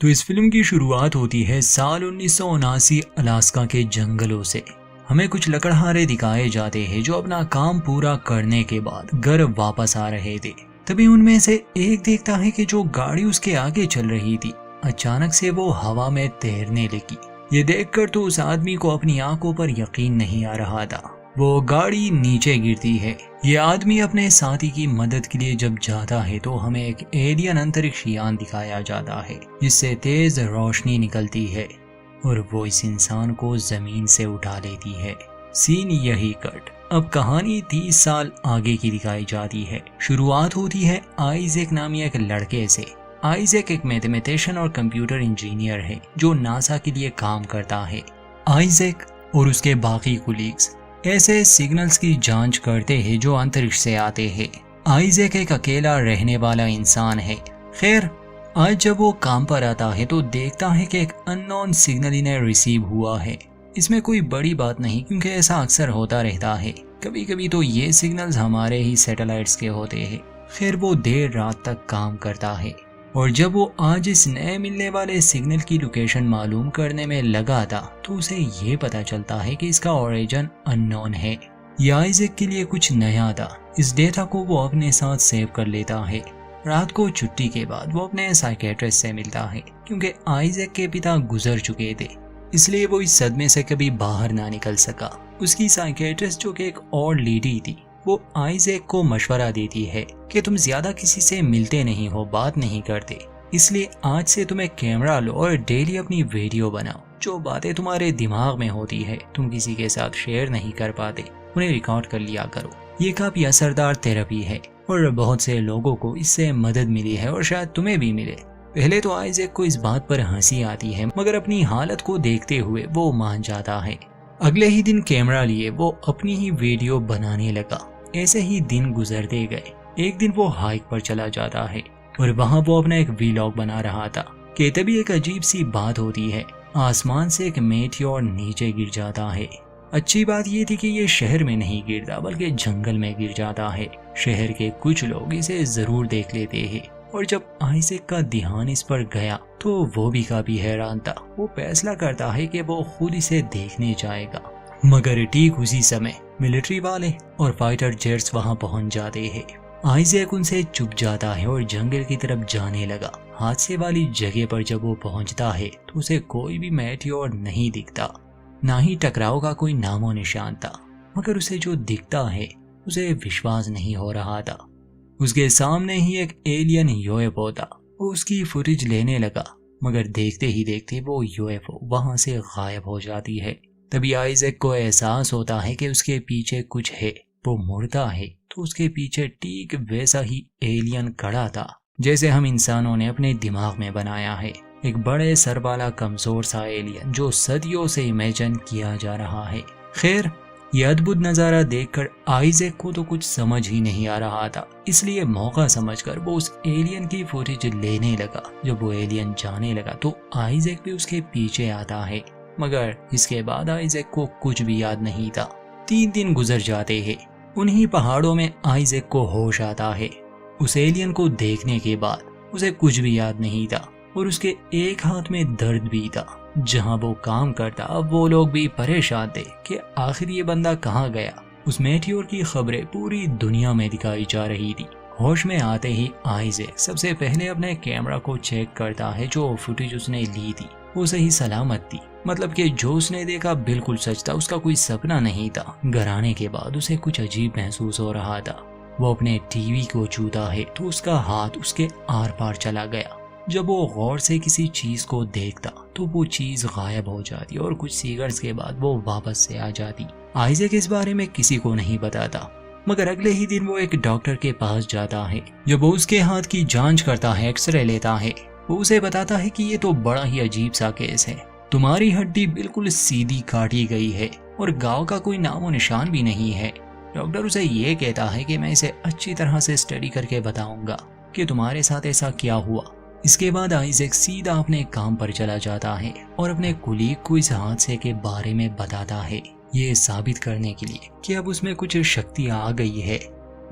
तो इस फिल्म की शुरुआत होती है साल 1979 अलास्का के जंगलों से। हमें कुछ लकड़हारे दिखाए जाते हैं जो अपना काम पूरा करने के बाद घर वापस आ रहे थे। तभी उनमें से एक देखता है कि जो गाड़ी उसके आगे चल रही थी अचानक से वो हवा में तैरने लगी। ये देखकर तो उस आदमी को अपनी आंखों पर यकीन नहीं आ रहा था। वो गाड़ी नीचे गिरती है। ये आदमी अपने साथी की मदद के लिए जब जाता है तो हमें एक एलियन अंतरिक्ष यान दिखाया जाता है जिससे तेज रोशनी निकलती है और वो इस इंसान को जमीन से उठा लेती है। सीन यही कट। अब कहानी 30 साल आगे की दिखाई जाती है। शुरुआत होती है आइजैक नामी एक लड़के से। आइजैक एक मैथमेटिशियन और कंप्यूटर इंजीनियर है जो नासा के लिए काम करता है। आइजैक और उसके बाकी कुलीग्स ऐसे सिग्नल्स की जांच करते हैं जो अंतरिक्ष से आते हैं। आइजैक एक अकेला रहने वाला इंसान है। खैर, आज जब वो काम पर आता है तो देखता है कि एक अननोन सिग्नल इन्हें रिसीव हुआ है। इसमें कोई बड़ी बात नहीं क्योंकि ऐसा अक्सर होता रहता है। कभी कभी तो ये सिग्नल्स हमारे ही सैटेलाइट्स के होते हैं। खैर, वो देर रात तक काम करता है और जब वो आज इस नए मिलने वाले सिग्नल की लोकेशन मालूम करने में लगा था तो उसे ये पता चलता है कि इसका ओरिजिन अननोन है। ये आइजैक के लिए कुछ नया था। इस डेटा को वो अपने साथ सेव कर लेता है। रात को छुट्टी के बाद वो अपने साइकियाट्रिस्ट से मिलता है क्योंकि आइजैक के पिता गुजर चुके थे, इसलिए वो इस सदमे से कभी बाहर ना निकल सका। उसकी साइकियाट्रिस्ट जो कि एक और लेडी थी वो आइजैक को मशवरा देती है कि तुम ज्यादा किसी से मिलते नहीं हो, बात नहीं करते, इसलिए आज से तुम एक कैमरा लो और डेली अपनी वीडियो बनाओ। जो बातें तुम्हारे दिमाग में होती है तुम किसी के साथ शेयर नहीं कर पाते, उन्हें रिकॉर्ड कर लिया करो। ये काफी असरदार थेरेपी है और बहुत से लोगों को इससे मदद मिली है और शायद तुम्हें भी मिले। पहले तो आइजैक को इस बात पर हंसी आती है मगर अपनी हालत को देखते हुए वो मान जाता है। अगले ही दिन कैमरा लिए वो अपनी ही वीडियो बनाने लगा। ऐसे ही दिन गुजरते गए। एक दिन वो हाइक पर चला जाता है और वहाँ वो अपना एक व्लॉग बना रहा था कि तभी एक अजीब सी बात होती है। आसमान से एक मेटियोर नीचे गिर जाता है। अच्छी बात ये थी कि ये शहर में नहीं गिरता बल्कि जंगल में गिर जाता है। शहर के कुछ लोग इसे जरूर देख लेते हैं और जब आइजैक का ध्यान इस पर गया तो वो भी काफी हैरान था। वो फैसला करता है कि वो खुद इसे देखने जाएगा। मगर ठीक उसी समय मिलिट्री वाले और फाइटर जेट्स वहां पहुंच जाते हैं। आइजैक उनसे चुप जाता है और जंगल की तरफ जाने लगा। हादसे वाली जगह पर जब वो पहुंचता है तो उसे कोई भी मेटियोर नहीं दिखता, ना ही टकराव का कोई नामो निशान था। मगर उसे जो दिखता है उसे विश्वास नहीं हो रहा था। उसके सामने ही एक एलियन यूएफओ था। वो उसकी फुटेज लेने लगा मगर देखते ही देखते वो यूएफओ वहां से गायब हो जाती है। तभी आइजैक को एहसास होता है कि उसके पीछे कुछ है। वो मुड़ता है तो उसके पीछे ठीक वैसा ही एलियन खड़ा था जैसे हम इंसानों ने अपने दिमाग में बनाया है। एक बड़े सर वाला कमजोर सा एलियन जो सदियों से इमेजिन किया जा रहा है। खैर, यह अद्भुत नजारा देखकर आइजैक को तो कुछ समझ ही नहीं आ रहा था, इसलिए मौका समझकर वो उस एलियन की फुटेज लेने लगा। जब वो एलियन जाने लगा तो आइजैक भी उसके पीछे आता है मगर इसके बाद आइजैक को कुछ भी याद नहीं था। 3 दिन गुजर जाते हैं। उन्हीं पहाड़ों में आइजैक को होश आता है। उस एलियन को देखने के बाद उसे कुछ भी याद नहीं था और उसके एक हाथ में दर्द भी था। जहां वो काम करता अब वो लोग भी परेशान थे कि आखिर ये बंदा कहाँ गया। उस मेटियोर की खबरें पूरी दुनिया में दिखाई जा रही थी। होश में आते ही आइजैक सबसे पहले अपने कैमरा को चेक करता है। जो फुटेज उसने ली थी वो सही सलामत थी, मतलब कि जो उसने देखा बिल्कुल सच था, उसका कोई सपना नहीं था। घर आने के बाद उसे कुछ अजीब महसूस हो रहा था। वो अपने टीवी को छूता है तो उसका हाथ उसके आर पार चला गया। जब वो गौर से किसी चीज को देखता तो वो चीज गायब हो जाती और कुछ सेकंड्स के बाद वो वापस से आ जाती। आइजैक इस बारे में किसी को नहीं बताता मगर अगले ही दिन वो एक डॉक्टर के पास जाता है। जब वो उसके हाथ की जांच करता है, एक्सरे लेता है, वो उसे बताता है कि ये तो बड़ा ही अजीब सा केस है। तुम्हारी हड्डी बिल्कुल सीधी काटी गई है और घाव का कोई नामो निशान भी नहीं है। डॉक्टर उसे ये कहता है कि मैं इसे अच्छी तरह से स्टडी करके बताऊंगा कि तुम्हारे साथ ऐसा क्या हुआ। इसके बाद आइजैक सीधा अपने काम पर चला जाता है और अपने कुलीग को इस हादसे के बारे में बताता है, ये साबित करने के लिए कि अब उसमें कुछ शक्ति आ गई है।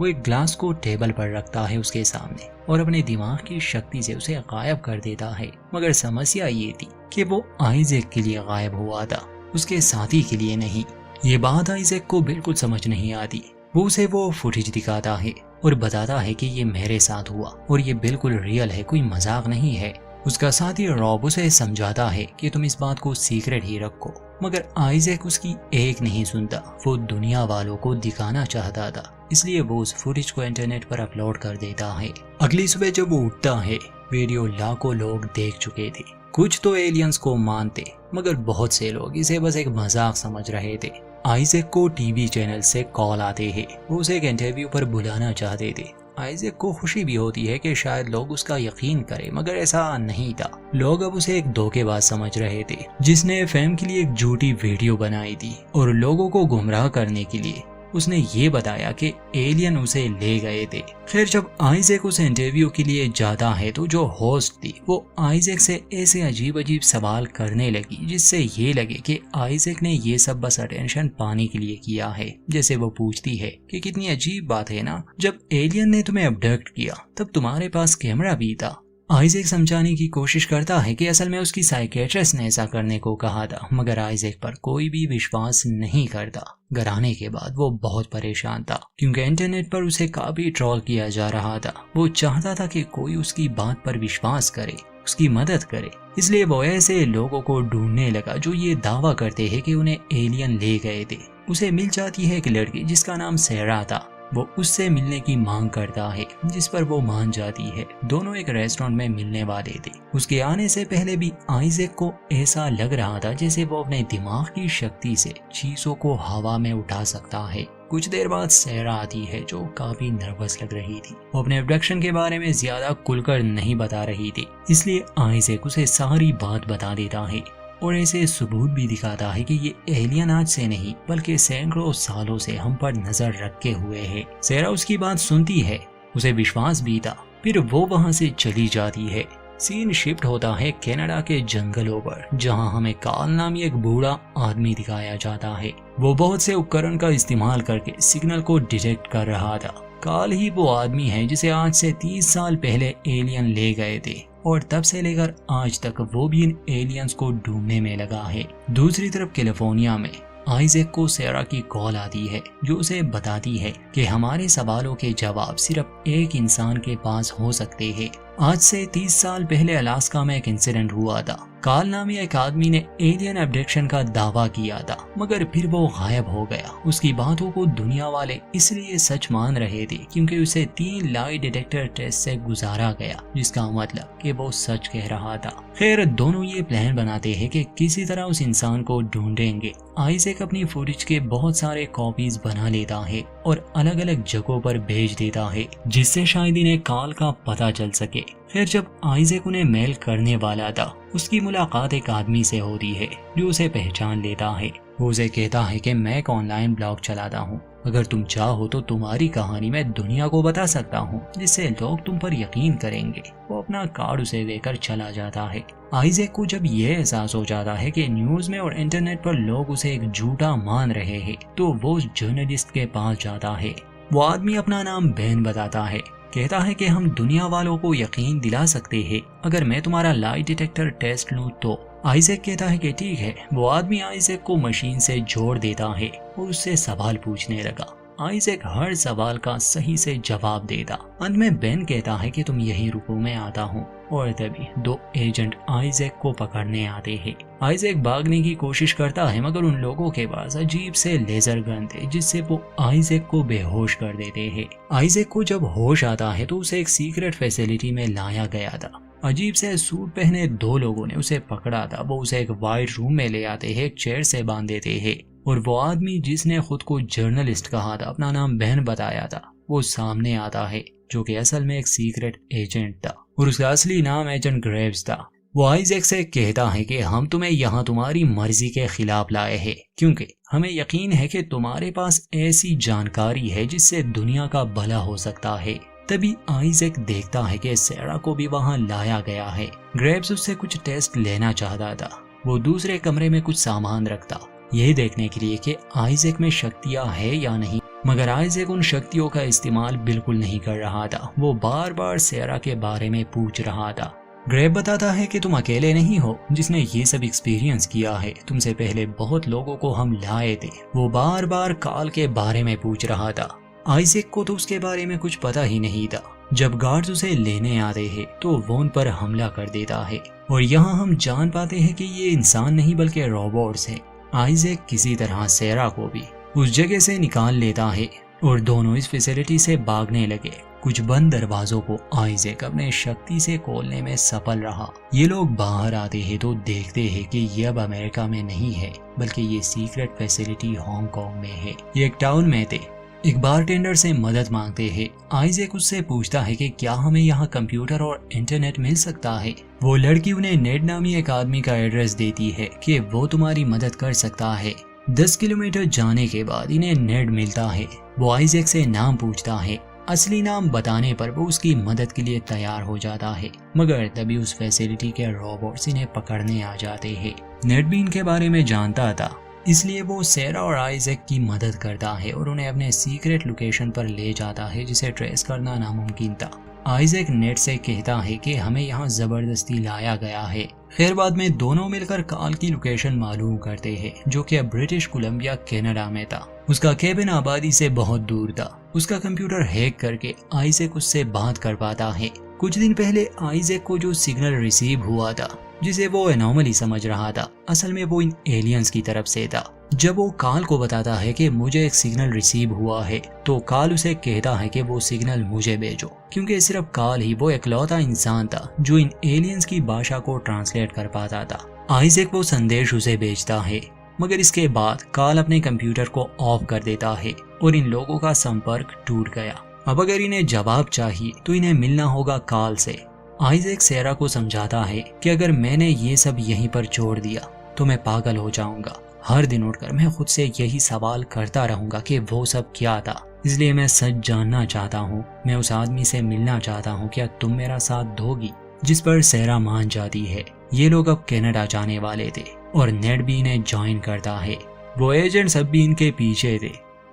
वो एक ग्लास को टेबल पर रखता है उसके सामने और अपने दिमाग की शक्ति से उसे गायब कर देता है। मगर समस्या ये थी कि वो आइजैक के लिए गायब हुआ था, उसके साथी के लिए नहीं। ये बात आइजैक को बिल्कुल समझ नहीं आती। वो उसे वो फुटेज दिखाता है और बताता है कि ये मेरे साथ हुआ और ये बिल्कुल रियल है, कोई मजाक नहीं है। उसका साथी रॉब उसे समझाता है कि तुम इस बात को सीक्रेट ही रखो, मगर आइजैक उसकी एक नहीं सुनता। वो दुनिया वालों को दिखाना चाहता था, इसलिए वो उस फुटेज को इंटरनेट पर अपलोड कर देता है। अगली सुबह जब वो उठता है, वीडियो लाखों लोग देख चुके थे। कुछ तो एलियंस को मानते, मगर बहुत से लोग इसे बस एक मजाक समझ रहे थे। आइजैक को टीवी चैनल से कॉल आते हैं, वो उसे एक इंटरव्यू पर बुलाना चाहते थे। आइजैक को खुशी भी होती है कि शायद लोग उसका यकीन करें, मगर ऐसा नहीं था। लोग अब उसे एक धोखेबाज समझ रहे थे जिसने फेम के लिए एक झूठी वीडियो बनाई थी और लोगों को गुमराह करने के लिए उसने ये बताया कि एलियन उसे ले गए थे। खैर जब आइजैक उस इंटरव्यू के लिए जाता है तो जो होस्ट थी वो आइजैक से ऐसे अजीब अजीब सवाल करने लगी जिससे ये लगे कि आइजैक ने ये सब बस अटेंशन पाने के लिए किया है। जैसे वो पूछती है कि कितनी अजीब बात है ना, जब एलियन ने तुम्हें अबडक्ट किया तब तुम्हारे पास कैमरा भी था। आइजैक समझाने की कोशिश करता है कि असल में उसकी साइकेट्रिस्ट ने ऐसा करने को कहा था, मगर आइजैक पर कोई भी विश्वास नहीं करता। घर आने के बाद वो बहुत परेशान था क्योंकि इंटरनेट पर उसे काफी ट्रोल किया जा रहा था। वो चाहता था कि कोई उसकी बात पर विश्वास करे, उसकी मदद करे, इसलिए वो ऐसे लोगों को ढूंढने लगा जो ये दावा करते हैं कि उन्हें एलियन ले गए थे। उसे मिल जाती है एक लड़की जिसका नाम सेरा था। वो उससे मिलने की मांग करता है जिस पर वो मान जाती है। दोनों एक रेस्टोरेंट में मिलने वाले थे। उसके आने से पहले भी आइजैक को ऐसा लग रहा था जैसे वो अपने दिमाग की शक्ति से चीजों को हवा में उठा सकता है। कुछ देर बाद सेरा आती है जो काफी नर्वस लग रही थी। वो अपने अबडक्शन के बारे में ज्यादा खुलकर नहीं बता रही थी, इसलिए आइजैक उसे सारी बात बता देता है और ऐसे सबूत भी दिखाता है कि ये एलियन आज से नहीं बल्कि सैकड़ों सालों से हम पर नजर रखे हुए है। सेरा उसकी बात सुनती है, उसे विश्वास भी था। फिर वो वहाँ से चली जाती है। सीन शिफ्ट होता है कनाडा के जंगलों पर, जहाँ हमें काल नामी एक बूढ़ा आदमी दिखाया जाता है। वो बहुत से उपकरण का इस्तेमाल करके सिग्नल को डिटेक्ट कर रहा था। काल ही वो आदमी है जिसे आज से 30 साल पहले एलियन ले गए थे और तब से लेकर आज तक वो भी इन एलियंस को ढूंढने में लगा है। दूसरी तरफ कैलिफोर्निया में आइजैक को सेरा की कॉल आती है जो उसे बताती है कि हमारे सवालों के जवाब सिर्फ एक इंसान के पास हो सकते हैं। आज से 30 साल पहले अलास्का में एक इंसिडेंट हुआ था। काल नामी एक आदमी ने एलियन अबडक्शन का दावा किया था, मगर फिर वो गायब हो गया। उसकी बातों को दुनिया वाले इसलिए सच मान रहे थे क्योंकि उसे 3 लाई डिटेक्टर टेस्ट से गुजारा गया, जिसका मतलब कि वो सच कह रहा था। खैर दोनों ये प्लान बनाते हैं कि किसी तरह उस इंसान को ढूंढेंगे। आइजैक अपनी फुटेज के बहुत सारे कॉपीज बना लेता है और अलग अलग जगहों पर भेज देता है जिससे शायद इन्हें काल का पता चल सके। फिर जब आइजैक उन्हें मेल करने वाला था, उसकी मुलाकात एक आदमी से होती है जो उसे पहचान लेता है। वो उसे कहता है कि मैं एक ऑनलाइन ब्लॉग चलाता हूँ, अगर तुम चाहो तो तुम्हारी कहानी मैं दुनिया को बता सकता हूँ जिससे लोग तुम पर यकीन करेंगे। वो अपना कार्ड उसे देकर चला जाता है। आइजैक को जब ये एहसास हो जाता है कि न्यूज में और इंटरनेट पर लोग उसे एक झूठा मान रहे हैं, तो वो उस जर्नलिस्ट के पास जाता है। वो आदमी अपना नाम बेन बताता है, कहता है कि हम दुनिया वालों को यकीन दिला सकते हैं अगर मैं तुम्हारा लाई डिटेक्टर टेस्ट लूं तो। आइजैक कहता है कि ठीक है। वो आदमी आइजैक को मशीन से जोड़ देता है और उससे सवाल पूछने लगा। आइजैक हर सवाल का सही से जवाब देता। अंत में बेन कहता है कि तुम यही रुको, मैं आता हूँ। और तभी 2 एजेंट आइजैक को पकड़ने आते हैं। आइजैक भागने की कोशिश करता है मगर उन लोगों के पास अजीब से लेजर गन थे जिससे वो आइजैक को बेहोश कर देते हैं। आइजैक को जब होश आता है तो उसे एक सीक्रेट फैसिलिटी में लाया गया था। अजीब से सूट पहने 2 लोगों ने उसे पकड़ा था। वो उसे एक वाइट रूम में ले आते हैं, एक चेयर से बांध देते हैं और वो आदमी जिसने खुद को जर्नलिस्ट कहा था, अपना नाम बेन बताया था, वो सामने आता है जो कि असल में एक सीक्रेट एजेंट था और उसका असली नाम एजेंट ग्रेव्स था। वो आइजैक से कहता है कि हम तुम्हें यहाँ तुम्हारी मर्जी के खिलाफ लाए हैं क्योंकि हमें यकीन है कि तुम्हारे पास ऐसी जानकारी है जिससे दुनिया का भला हो सकता है। तभी आइजैक देखता है कि सेरा को भी वहाँ लाया गया है। ग्रेव्स उससे कुछ टेस्ट लेना चाहता था। वो दूसरे कमरे में कुछ सामान रखता, यही देखने के लिए कि आइजैक में शक्तियाँ है या नहीं। मगर आइजैक उन शक्तियों का इस्तेमाल बिल्कुल नहीं कर रहा था। वो बार बार सेरा के बारे में पूछ रहा था। ग्रेब बताता है कि तुम अकेले नहीं हो जिसने ये सब एक्सपीरियंस किया है, तुमसे पहले बहुत लोगों को हम लाए थे। वो बार बार काल के बारे में पूछ रहा था। आइजैक को तो उसके बारे में कुछ पता ही नहीं था। जब गार्ड्स उसे लेने आते हैं तो वो उन पर हमला कर देता है और यहाँ हम जान पाते हैं कि ये इंसान नहीं बल्कि रोबोट्स हैं। आइजैक किसी तरह सेरा को भी उस जगह से निकाल लेता है और दोनों इस फैसिलिटी से भागने लगे। कुछ बंद दरवाजों को आइजैक अपने शक्ति से खोलने में सफल रहा। ये लोग बाहर आते हैं तो देखते हैं कि ये अब अमेरिका में नहीं है बल्कि ये सीक्रेट फैसिलिटी हांगकांग में है। ये एक टाउन में थे। एक बारटेंडर से मदद मांगते हैं। आइजैक उससे पूछता है कि क्या हमें यहाँ कंप्यूटर और इंटरनेट मिल सकता है। वो लड़की उन्हें नेड नामी एक आदमी का एड्रेस देती है कि वो तुम्हारी मदद कर सकता है। 10 किलोमीटर जाने के बाद इन्हें नेड मिलता है। वो आइजैक से नाम पूछता है। असली नाम बताने पर वो उसकी मदद के लिए तैयार हो जाता है, मगर तभी उस फैसिलिटी के रोबोट्स इन्हें पकड़ने आ जाते हैं। नेड भी इनके बारे में जानता था, इसलिए वो सेरा और आइजैक की मदद करता है और उन्हें अपने सीक्रेट लोकेशन पर ले जाता है जिसे ट्रेस करना नामुमकिन था। आइजैक नेट से कहता है कि हमें यहाँ जबरदस्ती लाया गया है। खैर बाद में दोनों मिलकर काल की लोकेशन मालूम करते हैं जो कि अब ब्रिटिश कोलंबिया कनाडा में था। उसका केबिन आबादी से बहुत दूर था। उसका कंप्यूटर हैक करके आइजैक उससे बात कर पाता है। कुछ दिन पहले आइजैक को जो सिग्नल रिसीव हुआ था जिसे वो एनोमली समझ रहा था, असल में वो इन एलियंस की तरफ से था। जब वो काल को बताता है कि मुझे एक सिग्नल रिसीव हुआ है तो काल उसे कहता है कि वो सिग्नल मुझे भेजो, क्योंकि सिर्फ काल ही वो इकलौता इंसान था जो इन एलियंस की भाषा को ट्रांसलेट कर पाता था। आइजैक वो संदेश उसे भेजता है, मगर इसके बाद काल अपने कंप्यूटर को ऑफ कर देता है और इन लोगों का संपर्क टूट गया। अब अगर इन्हें जवाब चाहिए तो इन्हें मिलना होगा काल से। आइजैक सेरा को समझाता है कि अगर मैंने ये सब यहीं पर छोड़ दिया तो मैं पागल हो जाऊंगा। हर दिन उठकर मैं खुद से यही सवाल करता रहूंगा कि वो सब क्या था। इसलिए मैं सच जानना चाहता हूँ। मैं उस आदमी से मिलना चाहता हूँ। क्या तुम मेरा साथ दोगी? जिस पर सेरा मान जाती है। ये लोग अब कनाडा जाने वाले थे और नेड भी इन्हें ज्वाइन करता है। वो एजेंट सब भी इनके पीछे थे।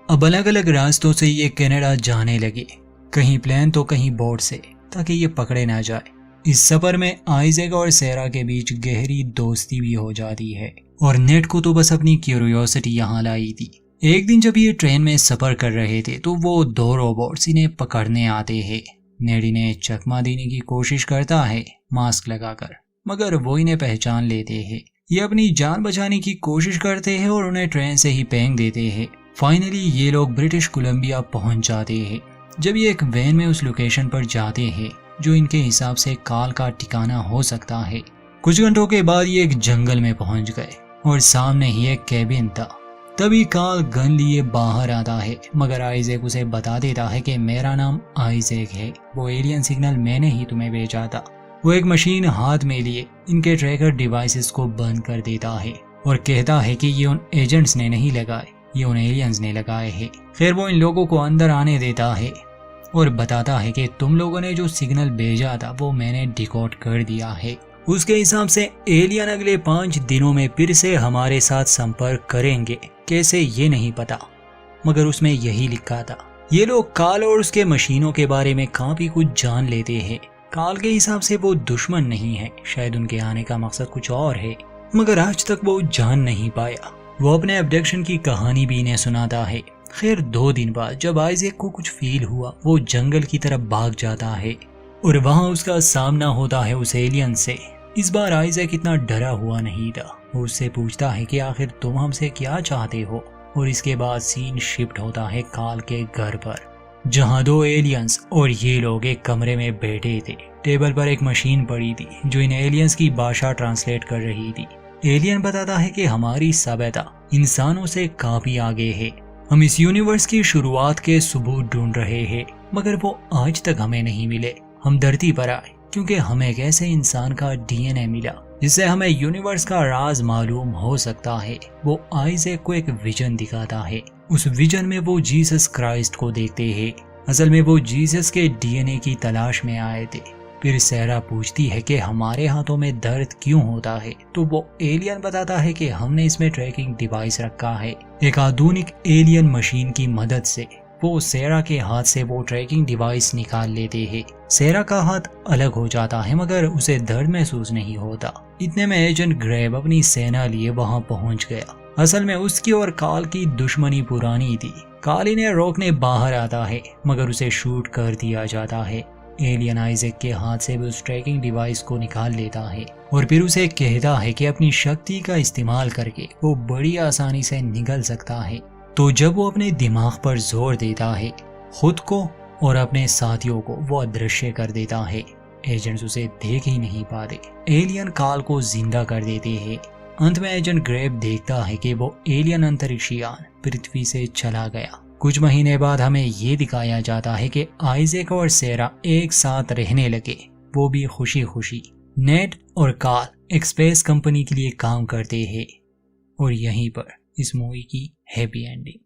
अब अलग अलग रास्तों से ये कनाडा जाने लगे, कहीं प्लेन तो कहीं बोट से, ताकि ये पकड़े ना जाए। इस सफर में आइजैक और सेरा के बीच गहरी दोस्ती भी हो जाती है और नेड को तो बस अपनी क्यूरियोसिटी यहाँ लाई थी। एक दिन जब ये ट्रेन में सफर कर रहे थे तो वो दो रोबोट्स इन्हें पकड़ने आते हैं। नेड इन्हें चकमा देने की कोशिश करता है मास्क लगाकर, मगर वो इन्हें पहचान लेते हैं। ये अपनी जान बचाने की कोशिश करते हैं और उन्हें ट्रेन से ही फेंक देते हैं। फाइनली ये लोग ब्रिटिश कोलंबिया पहुंच जाते हैं। जब ये एक वैन में उस लोकेशन पर जाते हैं जो इनके हिसाब से काल का ठिकाना हो सकता है, कुछ घंटों के बाद ये एक जंगल में पहुंच गए और सामने ही एक कैबिन था। तभी काल गन लिए बाहर आता है, मगर आइजैक उसे बता देता है कि मेरा नाम आइजैक है, वो एलियन सिग्नल मैंने ही तुम्हें भेजा था। वो एक मशीन हाथ में लिए इनके ट्रैकर डिवाइसेस को बंद कर देता है और कहता है कि ये उन एजेंट्स ने नहीं लगाए, ये उन एलियंस ने लगाए हैं। फिर वो इन लोगों को अंदर आने देता है और बताता है कि तुम लोगों ने जो सिग्नल भेजा था वो मैंने डिकोड कर दिया है। उसके हिसाब से एलियन अगले 5 दिनों में फिर से हमारे साथ संपर्क करेंगे, कैसे ये नहीं पता, मगर उसमें यही लिखा था। ये लोग काल और उसके मशीनों के बारे में काफी कुछ जान लेते हैं। काल के हिसाब से वो दुश्मन नहीं है, शायद उनके आने का मकसद कुछ और है, मगर आज तक वो जान नहीं पाया। वो अपने अब्डक्शन की कहानी भी इन्हें सुनाता है। खैर 2 दिन बाद जब आइजैक को कुछ फील हुआ, वो जंगल की तरफ भाग जाता है और वहाँ उसका सामना होता है उस एलियन से। इस बार आइजैक इतना डरा हुआ नहीं था। वो उससे पूछता है कि आखिर तुम हमसे क्या चाहते हो, और इसके बाद सीन शिफ्ट होता है काल के घर पर, जहाँ 2 एलियंस और ये लोग एक कमरे में बैठे थे। टेबल पर एक मशीन पड़ी थी जो इन एलियंस की भाषा ट्रांसलेट कर रही थी। एलियन बताता है कि हमारी सभ्यता इंसानों से काफी आगे है। हम इस यूनिवर्स की शुरुआत के सबूत ढूंढ रहे हैं, मगर वो आज तक हमें नहीं मिले। हम धरती पर आए क्योंकि हमें एक ऐसे इंसान का डीएनए मिला जिससे हमें यूनिवर्स का राज मालूम हो सकता है। वो आइजैक को एक विजन दिखाता है। उस विजन में वो जीसस क्राइस्ट को देखते हैं। असल में वो जीसस के डीएनए की तलाश में आए थे। फिर सैरा पूछती है कि हमारे हाथों में दर्द क्यों होता है, तो वो एलियन बताता है कि हमने इसमें ट्रैकिंग डिवाइस रखा है। एक आधुनिक एलियन मशीन की मदद से वो सैरा के हाथ से वो ट्रैकिंग डिवाइस निकाल लेते हैं। सैरा का हाथ अलग हो जाता है मगर उसे दर्द महसूस नहीं होता। इतने में एजेंट ग्रेब अपनी सेना लिए वहां पहुंच गया। असल में उसकी और काल की दुश्मनी पुरानी थी। काल इन्हें रोकने बाहर आता है मगर उसे शूट कर दिया जाता है। एलियन आइजैक के हाथ से भी उस ट्रैकिंग डिवाइस को निकाल लेता है और फिर उसे कहता है कि अपनी शक्ति का इस्तेमाल करके वो बड़ी आसानी से निकल सकता है। तो जब वो अपने दिमाग पर जोर देता है, खुद को और अपने साथियों को वो अदृश्य कर देता है। एजेंट्स उसे देख ही नहीं पाते। एलियन काल को जिंदा कर देते हैं। अंत में एजेंट ग्रेब देखता है कि वो एलियन अंतरिक्ष यान पृथ्वी से चला गया। कुछ महीने बाद हमें ये दिखाया जाता है कि आइजैक और सैरा एक साथ रहने लगे, वो भी खुशी खुशी। नेट और काल एक स्पेस कंपनी के लिए काम करते हैं और यहीं पर इस मूवी की हैप्पी एंडिंग।